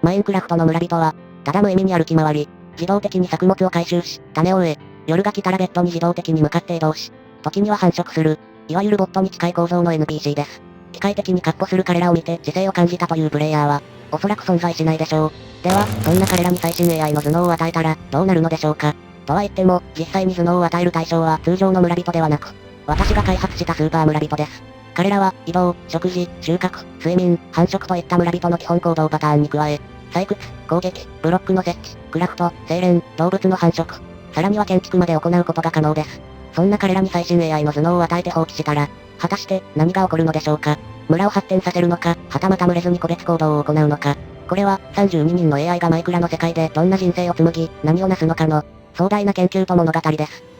マインクラフトの村人は、ただ無意味に歩き回り、自動的に作物を回収し、種を植え、夜が来たらベッドに自動的に向かって移動し、時には繁殖する、いわゆるボットに近い構造の NPC です。機械的に闊歩する彼らを見て知性を感じたというプレイヤーは、おそらく存在しないでしょう。では、そんな彼らに最新 AI の頭脳を与えたら、どうなるのでしょうか。とは言っても、実際に頭脳を与える対象は通常の村人ではなく、私が開発したスーパー村人です。彼らは、移動、食事、収穫、睡眠、繁殖といった村人の基本行動パターンに加え、採掘、攻撃、ブロックの設置、クラフト、精錬、動物の繁殖、さらには建築まで行うことが可能です。そんな彼らに最新 AI の頭脳を与えて放棄したら、果たして何が起こるのでしょうか。村を発展させるのか、はたまた群れずに個別行動を行うのか。これは、32人の AI がマイクラの世界でどんな人生を紡ぎ、何をなすのかの、壮大な研究と物語です。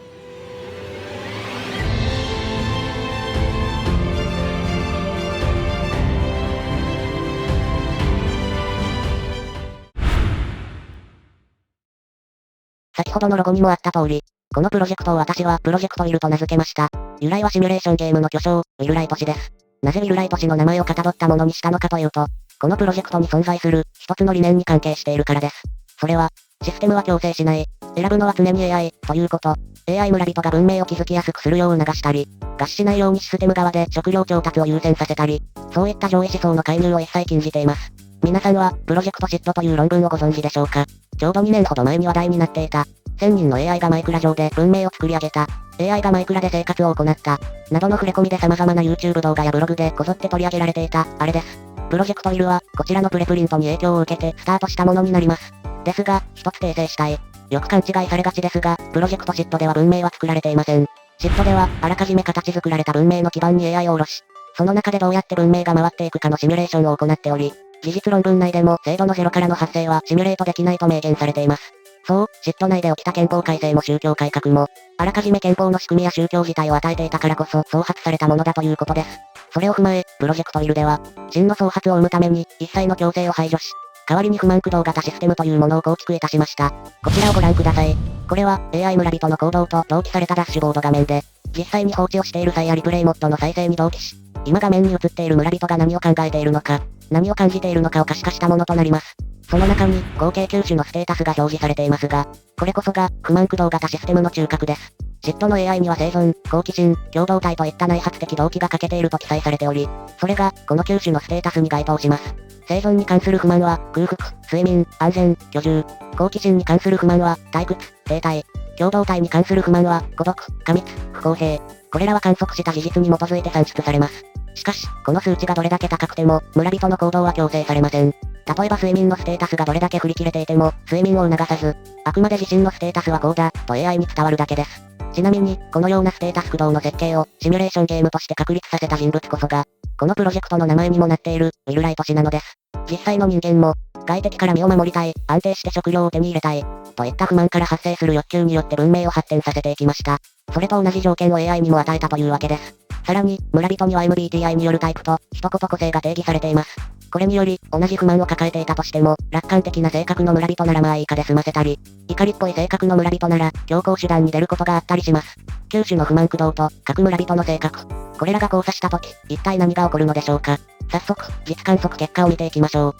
先ほどのロゴにもあった通り、このプロジェクトを私はプロジェクトウィルと名付けました。由来はシミュレーションゲームの巨匠、ウィルライト氏です。なぜウィルライト氏の名前をかたどったものにしたのかというと、このプロジェクトに存在する一つの理念に関係しているからです。それは、システムは強制しない。選ぶのは常に AI ということ。AI 村人が文明を築きやすくするよう促したり、餓死しないようにシステム側で食料調達を優先させたり、そういった上位思想の介入を一切禁じています。皆さんは、プロジェクトシットという論文をご存知でしょうか。ちょうど2年ほど前に話題になっていた。1000人の AI がマイクラ上で文明を作り上げた。AI がマイクラで生活を行った。などの触れ込みで様々な YouTube 動画やブログでこぞって取り上げられていた、あれです。プロジェクトウィルは、こちらのプレプリントに影響を受けてスタートしたものになります。ですが、一つ訂正したい。よく勘違いされがちですが、プロジェクトシットでは文明は作られていません。シットでは、あらかじめ形作られた文明の基盤に AI を下ろし、その中でどうやって文明が回っていくかのシミュレーションを行っており、事実論文内でも精度のゼロからの発生はシミュレートできないと明言されています。そう、シット内で起きた憲法改正も宗教改革も、あらかじめ憲法の仕組みや宗教自体を与えていたからこそ創発されたものだということです。それを踏まえ、プロジェクトウィルでは、真の創発を生むために、一切の強制を排除し、代わりに不満駆動型システムというものを構築いたしました。こちらをご覧ください。これは、AI 村人の行動と同期されたダッシュボード画面で、実際に放置をしている際やリプレイモッドの再生に同期し、今画面に映っている村人が何を考えているのか、何を感じているのかを可視化したものとなります。その中に、合計9種のステータスが表示されていますが、これこそが、不満駆動型システムの中核です。シットの AI には生存、好奇心、共同体といった内発的動機が欠けていると記載されており、それが、この9種のステータスに該当します。生存に関する不満は、空腹、睡眠、安全、居住。好奇心に関する不満は、退屈、停滞。共同体に関する不満は、孤独、過密、不公平。これらは観測した事実に基づいて算出されます。しかし、この数値がどれだけ高くても、村人の行動は強制されません。例えば睡眠のステータスがどれだけ振り切れていても、睡眠を促さず、あくまで自身のステータスはこうだ、と AI に伝わるだけです。ちなみに、このようなステータス駆動の設計を、シミュレーションゲームとして確立させた人物こそが、このプロジェクトの名前にもなっている、ウィルライト氏なのです。実際の人間も、外敵から身を守りたい、安定して食料を手に入れたい、といった不満から発生する欲求によって文明を発展させていきました。それと同じ条件を AI にも与えたというわけです。さらに、村人には MBTI によるタイプと、一言個性が定義されています。これにより、同じ不満を抱えていたとしても、楽観的な性格の村人ならまあいいかで済ませたり、怒りっぽい性格の村人なら、強硬手段に出ることがあったりします。9種の不満駆動と、各村人の性格。これらが交差したとき、一体何が起こるのでしょうか。早速、実観測結果を見ていきましょう。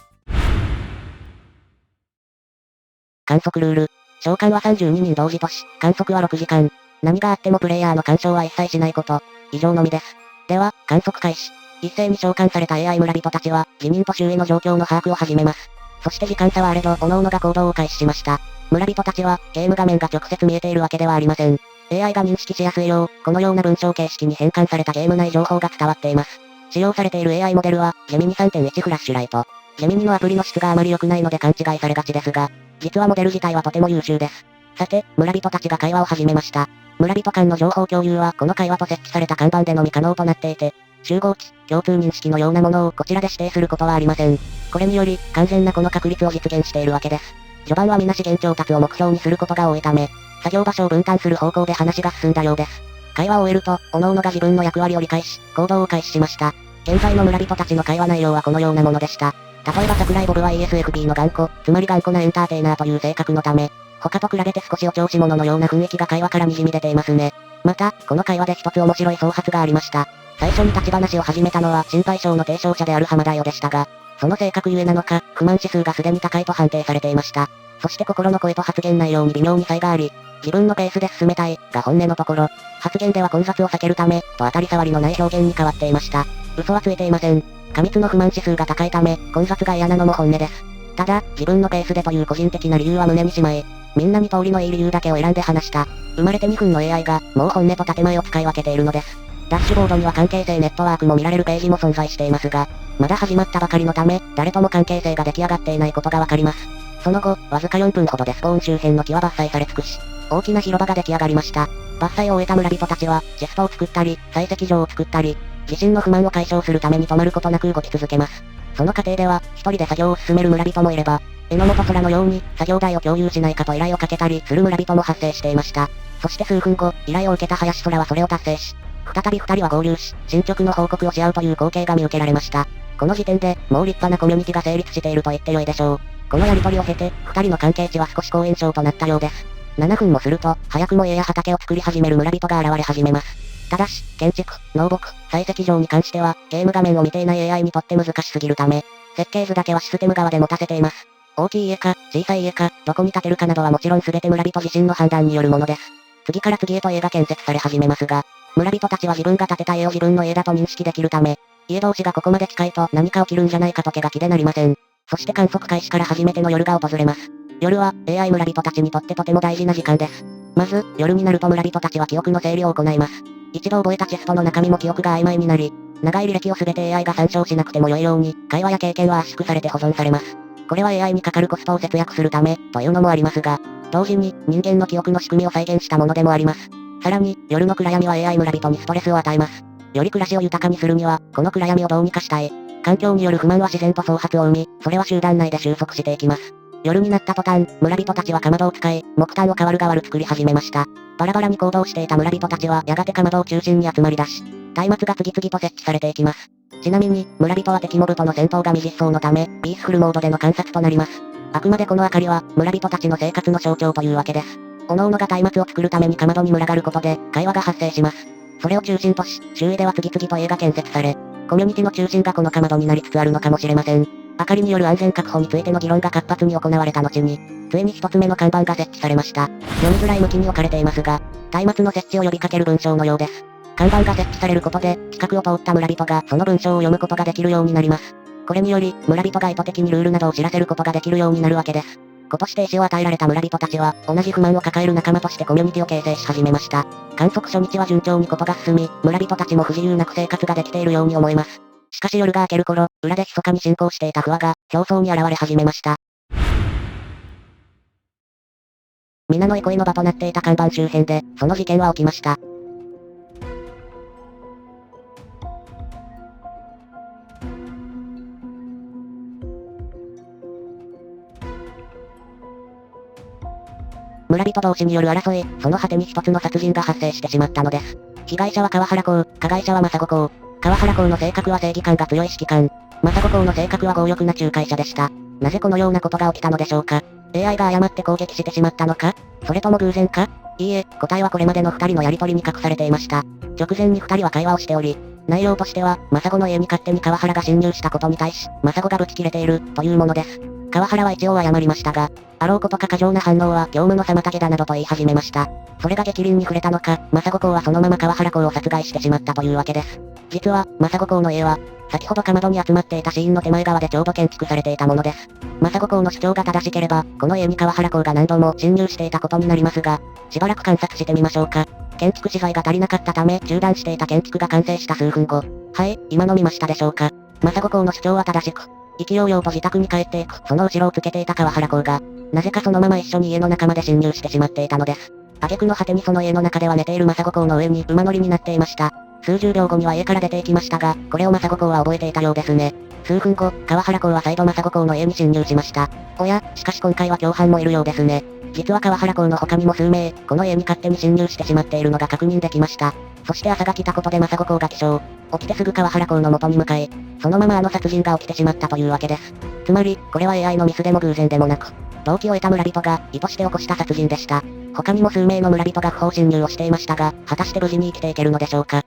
観測ルール。召喚は32人同時とし、観測は6時間。何があってもプレイヤーの干渉は一切しないこと。以上のみです。では、観測開始。一斉に召喚された AI 村人たちは、自民と周囲の状況の把握を始めます。そして時間差はあれど、各々が行動を開始しました。村人たちは、ゲーム画面が直接見えているわけではありません。AI が認識しやすいよう、このような文章形式に変換されたゲーム内情報が伝わっています。使用されている AI モデルは、ジェミニ 3.1 フラッシュライト。ジェミニのアプリの質があまり良くないので勘違いされがちですが、実はモデル自体はとても優秀です。さて、村人たちが会話を始めました。村人間の情報共有はこの会話と設置された看板でのみ可能となっていて、集合値、共通認識のようなものをこちらで指定することはありません。これにより、完全なこの確率を実現しているわけです。序盤は皆資源調達を目標にすることが多いため、作業場所を分担する方向で話が進んだようです。会話を終えると、各々が自分の役割を理解し、行動を開始しました。現在の村人たちの会話内容はこのようなものでした。例えば桜井ボブは ESFP の頑固、つまり頑固なエンターテイナーという性格のため、他と比べて少しお調子者のような雰囲気が会話から滲み出ていますね。また、この会話で一つ面白い創発がありました。最初に立ち話を始めたのは心配性の提唱者である浜田代でしたが、その性格ゆえなのか、不満指数がすでに高いと判定されていました。そして心の声と発言内容に微妙に差異があり、自分のペースで進めたい、が本音のところ、発言では混雑を避けるため、と当たり障りのない表現に変わっていました。嘘はついていません。過密の不満指数が高いため、混雑が嫌なのも本音です。ただ、自分のペースでという個人的な理由は胸にしまい、みんなに通りのいい理由だけを選んで話した。生まれて2分の AI が、もう本音と建前を使い分けているのです。ダッシュボードには関係性ネットワークも見られるページも存在していますが、まだ始まったばかりのため、誰とも関係性が出来上がっていないことがわかります。その後、わずか4分ほどでスポーン周辺の木は伐採され尽くし、大きな広場が出来上がりました。伐採を終えた村人たちは、チェストを作ったり、採石場を作ったり、自身の不満を解消するために止まることなく動き続けます。その過程では、一人で作業を進める村人もいれば、榎本空のように、作業台を共有しないかと依頼をかけたりする村人も発生していました。そして数分後、依頼を受けた林空はそれを達成し、再び二人は合流し、進捗の報告をし合うという光景が見受けられました。この時点で、もう立派なコミュニティが成立していると言って良いでしょう。このやりとりを経て、二人の関係値は少し好印象となったようです。7分もすると、早くも家や畑を作り始める村人が現れ始めます。ただし、建築、農牧、採石場に関しては、ゲーム画面を見ていない AI にとって難しすぎるため、設計図だけはシステム側で持たせています。大きい家か、小さい家か、どこに建てるかなどはもちろん全て村人自身の判断によるものです。次から次へと家が建設され始めますが、村人たちは自分が建てた家を自分の家だと認識できるため、家同士がここまで近いと何か起きるんじゃないかと気が気でなりません。そして観測開始から初めての夜が訪れます。夜は、AI 村人たちにとってとても大事な時間です。まず、夜になると村人たちは記憶の整理を行います。一度覚えたチェストの中身も記憶が曖昧になり、長い履歴を全て AI が参照しなくても良いように、会話や経験は圧縮されて保存されます。これは AI にかかるコストを節約するため、というのもありますが、同時に、人間の記憶の仕組みを再現したものでもあります。さらに、夜の暗闇は AI 村人にストレスを与えます。より暮らしを豊かにするには、この暗闇をどうにかしたい。環境による不満は自然と創発を生み、それは集団内で収束していきます。夜になった途端、村人たちはかまどを使い、木炭を代わる代わる作り始めました。バラバラに行動していた村人たちは、やがてかまどを中心に集まり出し、松明が次々と設置されていきます。ちなみに、村人は敵モブとの戦闘が未実装のため、ピースフルモードでの観察となります。あくまでこの明かりは、村人たちの生活の象徴というわけです。各々が松明を作るためにかまどに群がることで、会話が発生します。それを中心とし、周囲では次々と家が建設され、コミュニティの中心がこのかまどになりつつあるのかもしれません。明かりによる安全確保についての議論が活発に行われた後に、ついに一つ目の看板が設置されました。読みづらい向きに置かれていますが、松明の設置を呼びかける文章のようです。看板が設置されることで、近くを通った村人がその文章を読むことができるようになります。これにより、村人が意図的にルールなどを知らせることができるようになるわけです。子として意思を与えられた村人たちは、同じ不満を抱える仲間としてコミュニティを形成し始めました。観測初日は順調にことが進み、村人たちも不自由なく生活ができているように思えます。しかし夜が明ける頃、裏で密かに進行していた不和が、競争に現れ始めました。皆の憩いの場となっていた看板周辺で、その事件は起きました。村人同士による争い、その果てに一つの殺人が発生してしまったのです。被害者は川原公、加害者は政子公。川原公の性格は正義感が強い指揮官。政子公の性格は強欲な仲介者でした。なぜこのようなことが起きたのでしょうか。AI が誤って攻撃してしまったのか、それとも偶然か。いいえ、答えはこれまでの二人のやりとりに隠されていました。直前に二人は会話をしており、内容としては、政子の家に勝手に川原が侵入したことに対し、政子がブチ切れている、というものです。川原は一応謝りましたが、あろうことか過剰な反応は業務の妨げだなどと言い始めました。それが逆鱗に触れたのか、政子公はそのまま川原公を殺害してしまったというわけです。実は、政子公の家は、先ほどかまどに集まっていたシーンの手前側でちょうど建築されていたものです。政子公の主張が正しければ、この家に川原公が何度も侵入していたことになりますが、しばらく観察してみましょうか。建築資材が足りなかったため、中断していた建築が完成した数分後。はい、今の見ましたでしょうか。政子公の主張は正しく、意気揚々と自宅に帰っていく、その後ろをつけていた川原公が、なぜかそのまま一緒に家の中まで侵入してしまっていたのです。挙句の果てにその家の中では寝ている政子公の上に馬乗りになっていました。数十秒後には家から出て行きましたが、これを政子公は覚えていたようですね。数分後、川原公は再度政子公の家に侵入しました。おや、しかし今回は共犯もいるようですね。実は川原公の他にも数名、この家に勝手に侵入してしまっているのが確認できました。そして朝が来たことで政子公が起床。起きてすぐ川原公の元に向かい、そのままあの殺人が起きてしまったというわけです。つまり、これは AI のミスでも偶然でもなく、動機を得た村人が意図して起こした殺人でした。他にも数名の村人が不法侵入をしていましたが、果たして無事に生きていけるのでしょうか。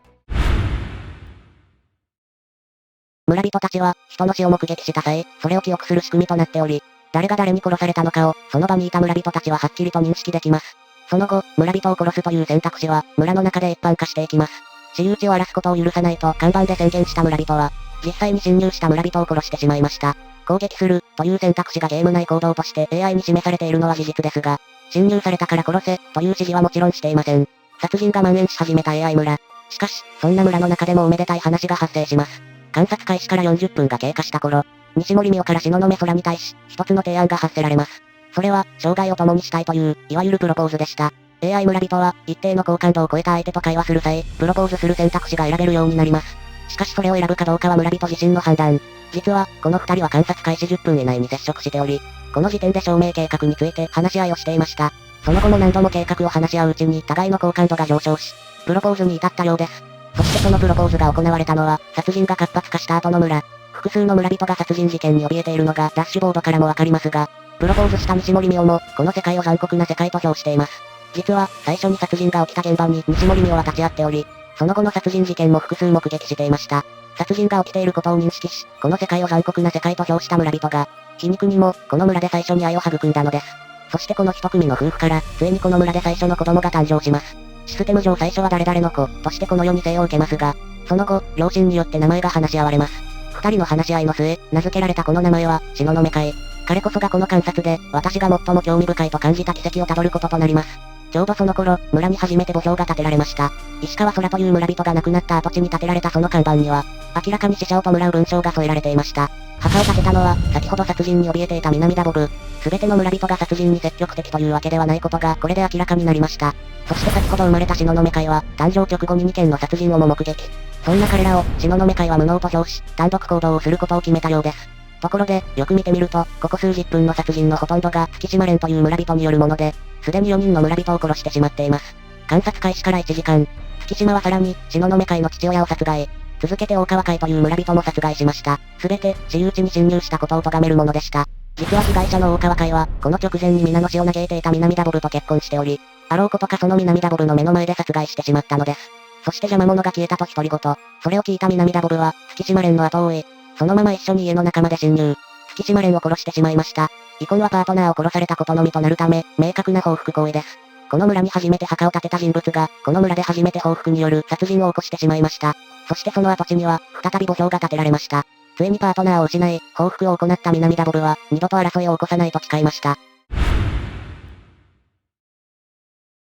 村人たちは、人の死を目撃した際、それを記憶する仕組みとなっており、誰が誰に殺されたのかを、その場にいた村人たちははっきりと認識できます。その後、村人を殺すという選択肢は、村の中で一般化していきます。私有地を荒らすことを許さないと看板で宣言した村人は、実際に侵入した村人を殺してしまいました。攻撃する、という選択肢がゲーム内行動として AI に示されているのは事実ですが、侵入されたから殺せ、という指示はもちろんしていません。殺人が蔓延し始めた AI 村。しかし、そんな村の中でもおめでたい話が発生します。観察開始から40分が経過した頃、西森美代から東雲空に対し、一つの提案が発せられます。それは、生涯を共にしたいという、いわゆるプロポーズでした。AI 村人は、一定の好感度を超えた相手と会話する際、プロポーズする選択肢が選べるようになります。しかしそれを選ぶかどうかは村人自身の判断。実は、この二人は観察開始10分以内に接触しており、この時点で証明計画について話し合いをしていました。その後も何度も計画を話し合ううちに互いの好感度が上昇し、プロポーズに至ったようです。そしてそのプロポーズが行われたのは、殺人が活発化した後の村。複数の村人が殺人事件に怯えているのがダッシュボードからもわかりますが、プロポーズした西森美代も、この世界を残酷な世界と評しています。実は、最初に殺人が起きた現場に西森美代は立ち会っており、その後の殺人事件も複数目撃していました。殺人が起きていることを認識し、この世界を残酷な世界と評した村人が、皮肉にも、この村で最初に愛を育んだのです。そしてこの一組の夫婦から、ついにこの村で最初の子供が誕生します。システム上最初は誰々の子、としてこの世に生を受けますが、その後、両親によって名前が話し合われます。二人の話し合いの末、名付けられたこの名前は、東雲海。彼こそがこの観察で、私が最も興味深いと感じた奇跡をたどることとなります。ちょうどその頃、村に初めて墓標が建てられました。石川空という村人が亡くなった跡地に建てられたその看板には、明らかに死者を弔う文章が添えられていました。墓を建てたのは、先ほど殺人に怯えていた南田ボブ。すべての村人が殺人に積極的というわけではないことが、これで明らかになりました。そして先ほど生まれた東雲会は、誕生直後に2件の殺人をも目撃。そんな彼らを、東雲会は無能と評し、単独行動をすることを決めたようです。ところで、よく見てみると、ここ数十分の殺人のほとんどが月島蓮という村人によるもので、すでに4人の村人を殺してしまっています。観察開始から1時間、月島はさらに、東雲会の父親を殺害。続けて大川会という村人も殺害しました。すべて、私有地に侵入したことを咎めるものでした。実は被害者の大川会は、この直前に皆の死を嘆いていた南田ボブと結婚しており、あろうことかその南田ボブの目の前で殺害してしまったのです。そして邪魔者が消えたと独り言。それを聞いた南田ボブは、月島蓮の後を追い、そのまま一緒に家の中まで侵入。月島蓮を殺してしまいました。遺恨はパートナーを殺されたことのみとなるため、明確な報復行為です。この村に初めて墓を建てた人物が、この村で初めて報復による殺人を起こしてしまいました。そしてその跡地には、再び墓標が建てられました。ついにパートナーを失い、報復を行った南田ボブは、二度と争いを起こさないと誓いました。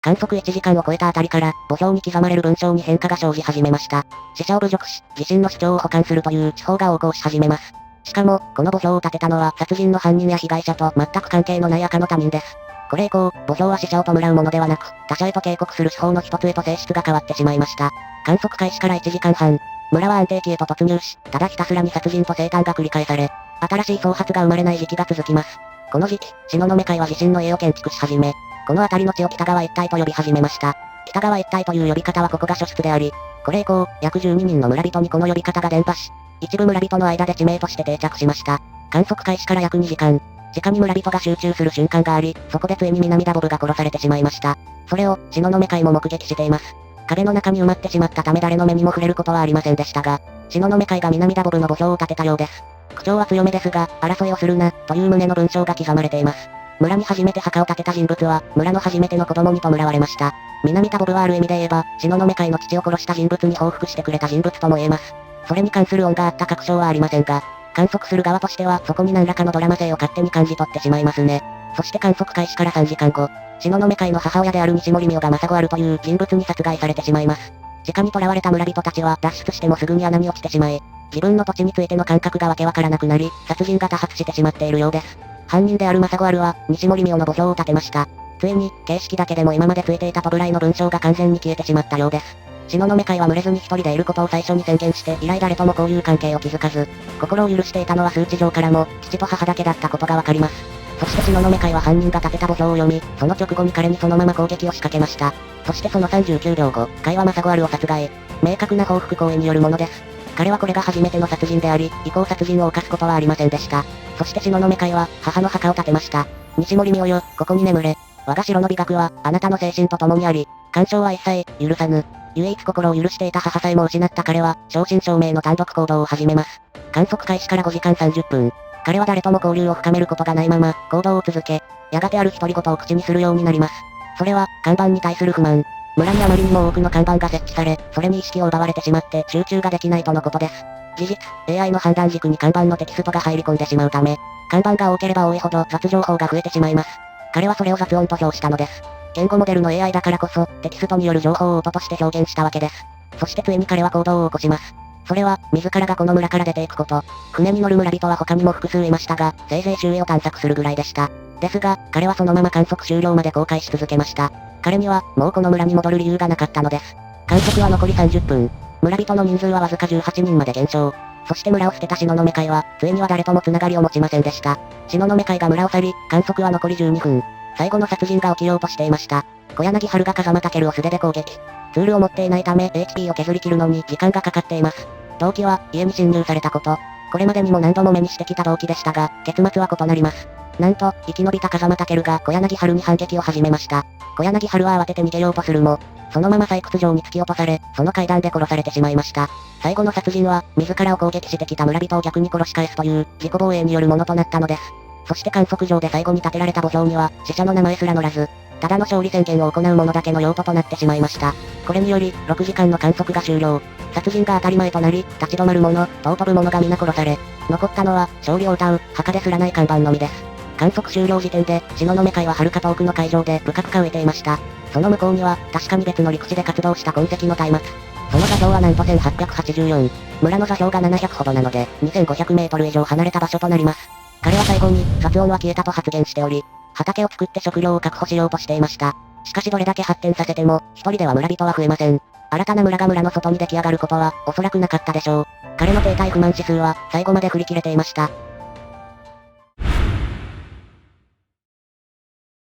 観測1時間を超えたあたりから、墓標に刻まれる文章に変化が生じ始めました。死者を侮辱し、自身の主張を補完するという手法が横行し始めます。しかも、この墓標を建てたのは殺人の犯人や被害者と全く関係のない赤の他人です。これ以降、墓標は死者を弔うものではなく、他者へと警告する手法の一つへと性質が変わってしまいました。観測開始から1時間半、村は安定期へと突入し、ただひたすらに殺人と生誕が繰り返され、新しい創発が生まれない時期が続きます。この時期、東雲会は自身の家を建築し始め、この辺りの地を北川一帯と呼び始めました。北川一帯という呼び方はここが初出であり、これ以降、約12人の村人にこの呼び方が伝播し、一部村人の間で地名として定着しました。観測開始から約2時間、地下に村人が集中する瞬間があり、そこでついに南田ボブが殺されてしまいました。それを、東雲会も目撃しています。壁の中に埋まってしまったため誰の目にも触れることはありませんでしたが、東雲会が南田ボブの墓標を建てたようです。口調は強めですが、争いをするな、という旨の文章が刻まれています。村に初めて墓を建てた人物は、村の初めての子供に弔われました。南田ボブはある意味で言えば、東雲会の父を殺した人物に報復してくれた人物とも言えます。それに関する恩があった確証はありませんが、観測する側としてはそこに何らかのドラマ性を勝手に感じ取ってしまいますね。そして観測開始から3時間後、東雲会の母親である西森美代が政子あるという人物に殺害されてしまいます。地下に囚われた村人たちは脱出してもすぐに穴に落ちてしまい、自分の土地についての感覚がわけわからなくなり、殺人が多発してしまっているようです。犯人である政子あるは、西森美代の墓標を建てました。ついに、形式だけでも今までついていたとぐらいの文章が完全に消えてしまったようです。東雲会は群れずに一人でいることを最初に宣言して、以来誰とも交友関係を築かず、心を許していたのは数値上からも、父と母だけだったことがわかります。そして東雲会は犯人が建てた墓標を読み、その直後に彼にそのまま攻撃を仕掛けました。そしてその39秒後、会は政子あるを殺害。明確な報復行為によるものです。彼はこれが初めての殺人であり、以降殺人を犯すことはありませんでした。そして東雲会は、母の墓を建てました。西森美代よ、ここに眠れ。我が城の美学は、あなたの精神と共にあり、干渉は一切、許さぬ。唯一心を許していた母さえも失った彼は、正真正銘の単独行動を始めます。観測開始から5時間30分。彼は誰とも交流を深めることがないまま、行動を続け、やがてある独り言を口にするようになります。それは、看板に対する不満。村にあまりにも多くの看板が設置され、それに意識を奪われてしまって集中ができないとのことです。事実、AI の判断軸に看板のテキストが入り込んでしまうため、看板が多ければ多いほど雑情報が増えてしまいます。彼はそれを雑音と評したのです。言語モデルの AI だからこそ、テキストによる情報を音として表現したわけです。そしてついに彼は行動を起こします。それは、自らがこの村から出ていくこと。船に乗る村人は他にも複数いましたが、せいぜい周囲を探索するぐらいでした。ですが、彼はそのまま観測終了まで航海し続けました。彼には、もうこの村に戻る理由がなかったのです。観測は残り30分。村人の人数はわずか18人まで減少。そして村を捨てた東雲会は、ついには誰ともつながりを持ちませんでした。東雲会が村を去り、観測は残り12分。最後の殺人が起きようとしていました。小柳春が風間健を素手で攻撃。ツールを持っていないため HP を削り切るのに時間がかかっています。動機は、家に侵入されたこと。これまでにも何度も目にしてきた動機でしたが、結末は異なります。なんと、生き延びた風間健が小柳春に反撃を始めました。小柳春は慌てて逃げようとするも、そのまま採掘場に突き落とされ、その階段で殺されてしまいました。最後の殺人は、自らを攻撃してきた村人を逆に殺し返すという、自己防衛によるものとなったのです。そして観測場で最後に建てられた墓標には、死者の名前すら載らず、ただの勝利宣言を行う者だけの用途となってしまいました。これにより、6時間の観測が終了。殺人が当たり前となり、立ち止まる者、尊ぶ者が皆殺され、残ったのは、勝利を謳う、墓ですらない看板のみです。観測終了時点で、東雲会は遥か遠くの海上で、不覚化を得ていました。その向こうには、確かに別の陸地で活動した痕跡の松明。その座標はなんと1884。村の座標が700ほどなので、2500メートル以上離れた場所となります。彼は最後に、雑音は消えたと発言しており、畑を作って食料を確保しようとしていました。しかしどれだけ発展させても、一人では村人は増えません。新たな村が村の外に出来上がることは、おそらくなかったでしょう。彼の停滞不満指数は、最後まで振り切れていました。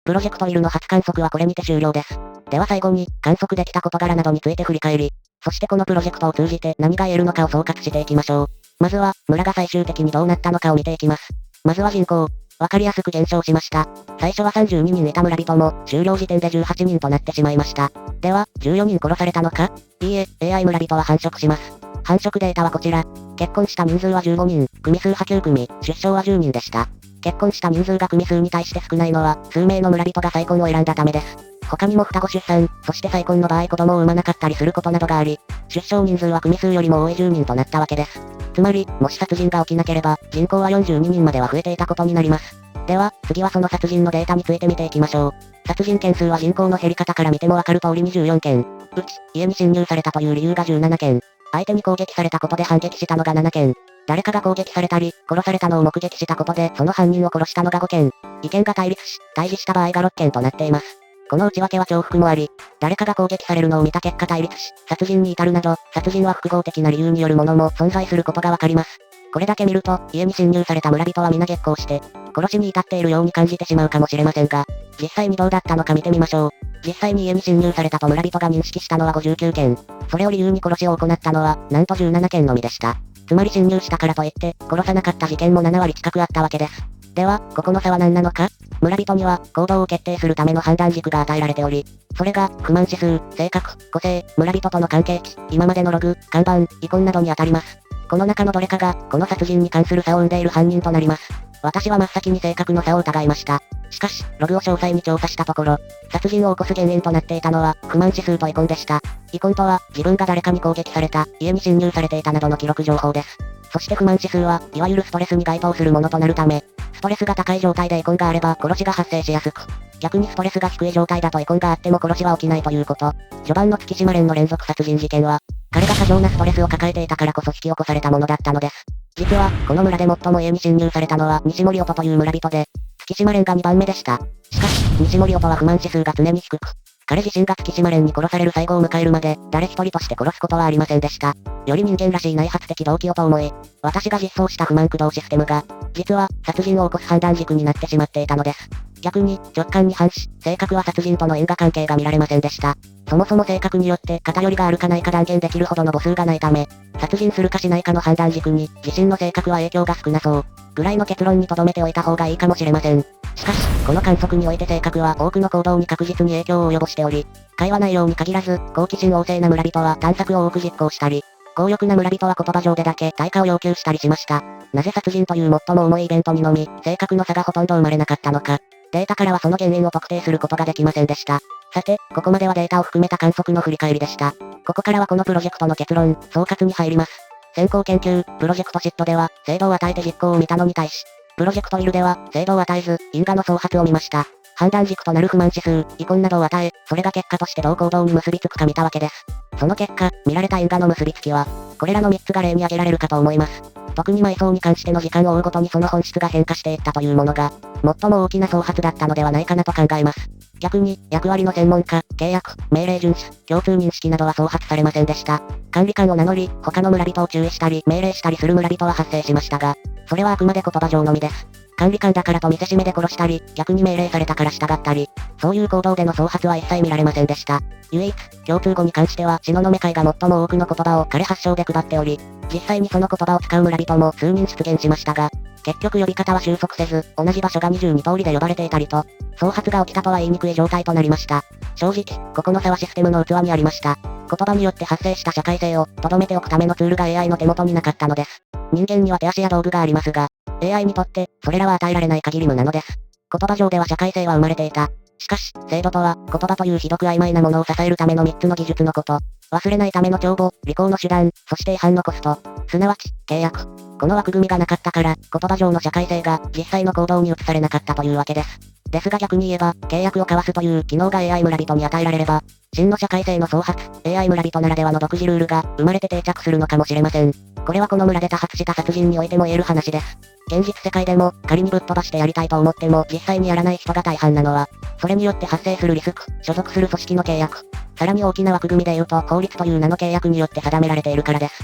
プロジェクトイルの初観測はこれにて終了です。では最後に、観測できた事柄などについて振り返り、そしてこのプロジェクトを通じて何が言えるのかを総括していきましょう。まずは、村が最終的にどうなったのかを見ていきます。まずは人口。わかりやすく減少しました。最初は32人いた村人も、終了時点で18人となってしまいました。では、14人殺されたのか？いいえ、AI 村人は繁殖します。繁殖データはこちら。結婚した人数は15人、組数は9組、出生は10人でした。結婚した人数が組数に対して少ないのは、数名の村人が再婚を選んだためです。他にも双子出産、そして再婚の場合子供を産まなかったりすることなどがあり、出生人数は組数よりも多い10人となったわけです。つまり、もし殺人が起きなければ、人口は42人までは増えていたことになります。では、次はその殺人のデータについて見ていきましょう。殺人件数は人口の減り方から見てもわかる通り24件。うち、家に侵入されたという理由が17件。相手に攻撃されたことで反撃したのが7件。誰かが攻撃されたり、殺されたのを目撃したことでその犯人を殺したのが5件。意見が対立し、対峙した場合が6件となっています。この内訳は重複もあり、誰かが攻撃されるのを見た結果対立し、殺人に至るなど、殺人は複合的な理由によるものも存在することがわかります。これだけ見ると、家に侵入された村人は皆激高して、殺しに至っているように感じてしまうかもしれませんが、実際にどうだったのか見てみましょう。実際に家に侵入されたと村人が認識したのは59件。それを理由に殺しを行ったのは、なんと17件のみでした。つまり侵入したからといって、殺さなかった事件も7割近くあったわけです。では、ここの差は何なのか？村人には、行動を決定するための判断軸が与えられており、それが、不満指数、性格、個性、村人との関係値、今までのログ、看板、遺恨などに当たります。この中のどれかが、この殺人に関する差を生んでいる犯人となります。私は真っ先に性格の差を疑いました。しかし、ログを詳細に調査したところ、殺人を起こす原因となっていたのは、不満指数と遺恨でした。遺恨とは、自分が誰かに攻撃された、家に侵入されていたなどの記録情報です。そして不満指数は、いわゆるストレスに該当するものとなるため、ストレスが高い状態で遺恨があれば殺しが発生しやすく、逆にストレスが低い状態だと遺恨があっても殺しは起きないということ。序盤の月島連の連続殺人事件は、彼が過剰なストレスを抱えていたからこそ引き起こされたものだったのです。実は、この村で最も家に侵入されたのは西森音という村人で、月島連が2番目でした。しかし、西森音は不満指数が常に低く、彼自身が月島連に殺される最後を迎えるまで、誰一人として殺すことはありませんでした。より人間らしい内発的動機をと思い、私が実装した不満駆動システムが、実は、殺人を起こす判断軸になってしまっていたのです。逆に、直感に反し、性格は殺人との因果関係が見られませんでした。そもそも性格によって偏りがあるかないか断言できるほどの母数がないため、殺人するかしないかの判断軸に、自身の性格は影響が少なそう、ぐらいの結論に留めておいた方がいいかもしれません。しかし、この観測において性格は多くの行動に確実に影響を及ぼしており、会話内容に限らず、好奇心旺盛な村人は探索を多く実行したり、強力な村人は言葉上でだけ対価を要求したりしました。なぜ殺人という最も重いイベントにのみ、性格の差がほとんど生まれなかったのか。データからはその原因を特定することができませんでした。さて、ここまではデータを含めた観測の振り返りでした。ここからはこのプロジェクトの結論、総括に入ります。先行研究、プロジェクトシットでは、精度を与えて実行を見たのに対し、プロジェクトイルでは、精度を与えず、因果の創発を見ました。判断軸となる不満指数、遺恨などを与え、それが結果としてどう行動に結びつくか見たわけです。その結果、見られた因果の結びつきは、これらの3つが例に挙げられるかと思います。特に埋葬に関しての時間を追うごとにその本質が変化していったというものが、最も大きな創発だったのではないかなと考えます。逆に、役割の専門家、契約、命令遵守、共通認識などは創発されませんでした。管理官を名乗り、他の村人を注意したり、命令したりする村人は発生しましたが、それはあくまで言葉上のみです。管理官だからと見せしめで殺したり、逆に命令されたから従ったり、そういう行動での創発は一切見られませんでした。唯一、共通語に関しては、東雲会が最も多くの言葉を彼発祥で配っており、実際にその言葉を使う村人も数人出現しましたが、結局呼び方は収束せず、同じ場所が22通りで呼ばれていたりと、創発が起きたとは言いにくい状態となりました。正直、ここの差はシステムの器にありました。言葉によって発生した社会性を、留めておくためのツールが AI の手元になかったのです。人間には手足や道具がありますが、AI にとって、それらは与えられない限り無なのです。言葉上では社会性は生まれていた。しかし、制度とは、言葉というひどく曖昧なものを支えるための3つの技術のこと。忘れないための帳簿、履行の手段、そして違反のコスト。すなわち、契約。この枠組みがなかったから、言葉上の社会性が、実際の行動に移されなかったというわけです。ですが逆に言えば、契約を交わすという機能が AI 村人に与えられれば、真の社会性の創発、AI 村人ならではの独自ルールが、生まれて定着するのかもしれません。これはこの村で多発した殺人においても言える話です。現実世界でも、仮にぶっ飛ばしてやりたいと思っても実際にやらない人が大半なのは、それによって発生するリスク、所属する組織の契約。さらに大きな枠組みで言うと法律という名の契約によって定められているからです。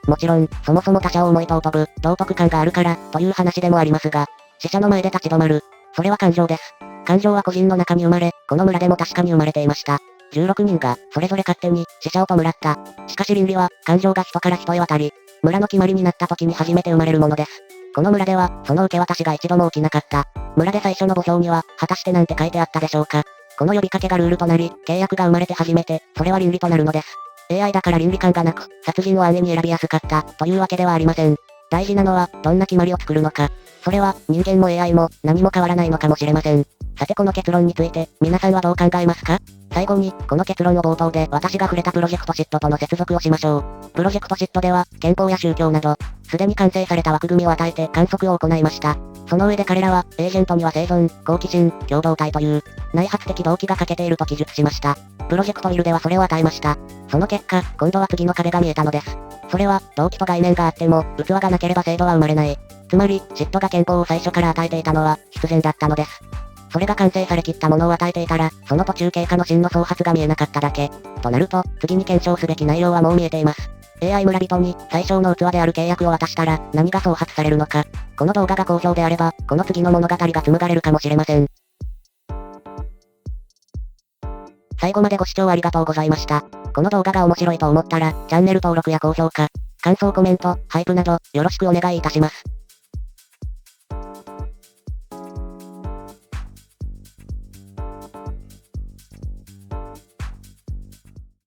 もちろん、そもそも他者を思い尊ぶ、道徳感があるから、という話でもありますが、死者の前で立ち止まる。それは感情です。感情は個人の中に生まれ、この村でも確かに生まれていました。16人が、それぞれ勝手に、死者を弔った。しかし倫理は、感情が人から人へ渡り、村の決まりになった時に初めて生まれるものです。この村では、その受け渡しが一度も起きなかった。村で最初の墓標には、果たしてなんて書いてあったでしょうか。この呼びかけがルールとなり、契約が生まれて初めて、それは倫理となるのです。AI だから倫理観がなく、殺人を安易に選びやすかった、というわけではありません。大事なのは、どんな決まりを作るのか。それは、人間も AI も、何も変わらないのかもしれません。さてこの結論について、皆さんはどう考えますか？最後に、この結論を冒頭で私が触れたプロジェクトシットとの接続をしましょう。プロジェクトシットでは、憲法や宗教など、すでに完成された枠組みを与えて観測を行いました。その上で彼らは、エージェントには生存、好奇心、共同体という、内発的動機が欠けていると記述しました。プロジェクトイルではそれを与えました。その結果、今度は次の壁が見えたのです。それは、動機と概念があっても、器がなければ制度は生まれない。つまり、シットが憲法を最初から与えていたのは、必然だったのです。それが完成されきったものを与えていたら、その途中経過の真の創発が見えなかっただけ。となると、次に検証すべき内容はもう見えています。AI 村人に、最小の器である契約を渡したら、何が創発されるのか。この動画が好評であれば、この次の物語が紡がれるかもしれません。最後までご視聴ありがとうございました。この動画が面白いと思ったら、チャンネル登録や高評価、感想コメント、ハイプなど、よろしくお願いいたします。